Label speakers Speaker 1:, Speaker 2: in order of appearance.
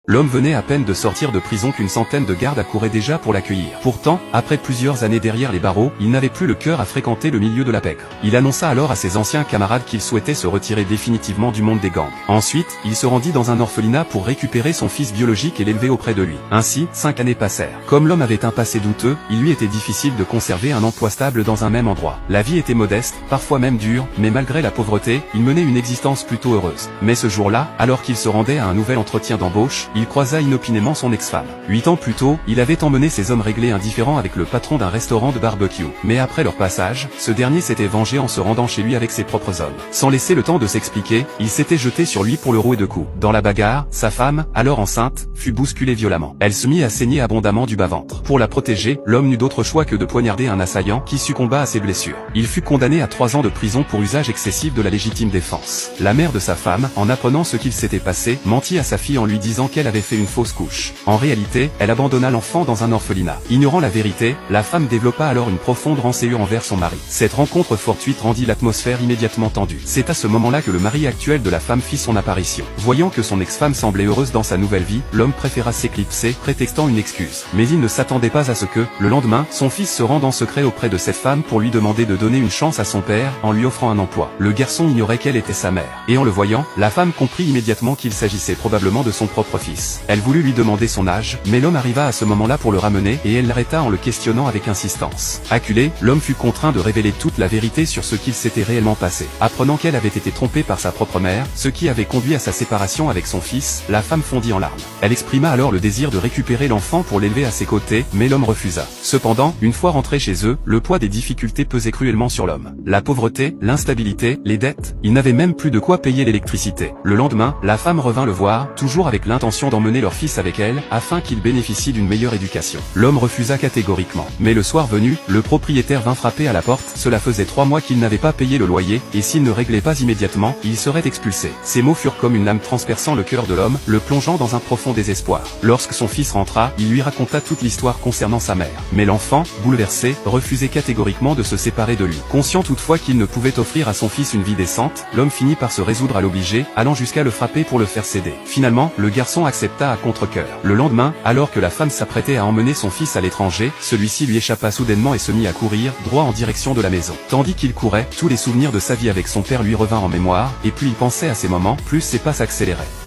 Speaker 1: L'homme venait à peine de sortir de prison qu'une centaine de gardes accouraient déjà pour l'accueillir. Pourtant, après plusieurs années derrière les barreaux, il n'avait plus le cœur à fréquenter le milieu de la pègre. Il annonça alors à ses anciens camarades qu'il souhaitait se retirer définitivement du monde des gangs. Ensuite, il se rendit dans un orphelinat pour récupérer son fils biologique et l'élever auprès de lui. Ainsi, 5 années passèrent. Comme l'homme avait un passé douteux, il lui était difficile de conserver un emploi stable dans un même endroit. La vie était modeste, parfois même dure, mais malgré la pauvreté, il menait une existence plutôt heureuse. Mais ce jour-là, alors qu'il se rendait à un nouvel entretien d'embauche, il croisa inopinément son ex-femme. 8 ans plus tôt, il avait emmené ces hommes réglés indifférents avec le patron d'un restaurant de barbecue. Mais après leur passage, ce dernier s'était vengé en se rendant chez lui avec ses propres hommes. Sans laisser le temps de s'expliquer, il s'était jeté sur lui pour le rouer de coups. Dans la bagarre, sa femme, alors enceinte, fut bousculée violemment. Elle se mit à saigner abondamment du bas-ventre. Pour la protéger, l'homme n'eut d'autre choix que de poignarder un assaillant qui succomba à ses blessures. Il fut condamné à 3 ans de prison pour usage excessif de la légitime défense. La mère de sa femme, en apprenant ce qu'il s'était passé, mentit à sa fille en lui disant qu'elle avait fait une fausse couche. En réalité, elle abandonna l'enfant dans un orphelinat. Ignorant la vérité, la femme développa alors une profonde rancœur envers son mari. Cette rencontre fortuite rendit l'atmosphère immédiatement tendue. C'est à ce moment-là que le mari actuel de la femme fit son apparition. Voyant que son ex-femme semblait heureuse dans sa nouvelle vie, l'homme préféra s'éclipser, prétextant une excuse. Mais il ne s'attendait pas à ce que, le lendemain, son fils se rende en secret auprès de cette femme pour lui demander de donner une chance à son père, en lui offrant un emploi. Le garçon ignorait qu'elle était sa mère. Et en le voyant, la femme comprit immédiatement qu'il s'agissait probablement de son propre fils. Elle voulut lui demander son âge, mais l'homme arriva à ce moment-là pour le ramener et elle l'arrêta en le questionnant avec insistance. Acculé, l'homme fut contraint de révéler toute la vérité sur ce qu'il s'était réellement passé. Apprenant qu'elle avait été trompée par sa propre mère, ce qui avait conduit à sa séparation avec son fils, la femme fondit en larmes. Elle exprima alors le désir de récupérer l'enfant pour l'élever à ses côtés, mais l'homme refusa. Cependant, une fois rentré chez eux, le poids des difficultés pesait cruellement sur l'homme. La pauvreté, l'instabilité, les dettes, il n'avait même plus de quoi payer l'électricité. Le lendemain, la femme revint le voir, toujours avec l'intention d'emmener leur fils avec elle, afin qu'il bénéficie d'une meilleure éducation. L'homme refusa catégoriquement. Mais le soir venu, le propriétaire vint frapper à la porte. Cela faisait 3 mois qu'il n'avait pas payé le loyer, et s'il ne réglait pas immédiatement, il serait expulsé. Ces mots furent comme une lame transperçant le cœur de l'homme, le plongeant dans un profond désespoir. Lorsque son fils rentra, il lui raconta toute l'histoire concernant sa mère. Mais l'enfant, bouleversé, refusait catégoriquement de se séparer de lui. Conscient toutefois qu'il ne pouvait offrir à son fils une vie décente, l'homme finit par se résoudre à l'obliger, allant jusqu'à le frapper pour le faire céder. Finalement, le garçon accepta à contre-cœur. Le lendemain, alors que la femme s'apprêtait à emmener son fils à l'étranger, celui-ci lui échappa soudainement et se mit à courir, droit en direction de la maison. Tandis qu'il courait, tous les souvenirs de sa vie avec son père lui revinrent en mémoire, et plus il pensait à ces moments, plus ses pas s'accéléraient.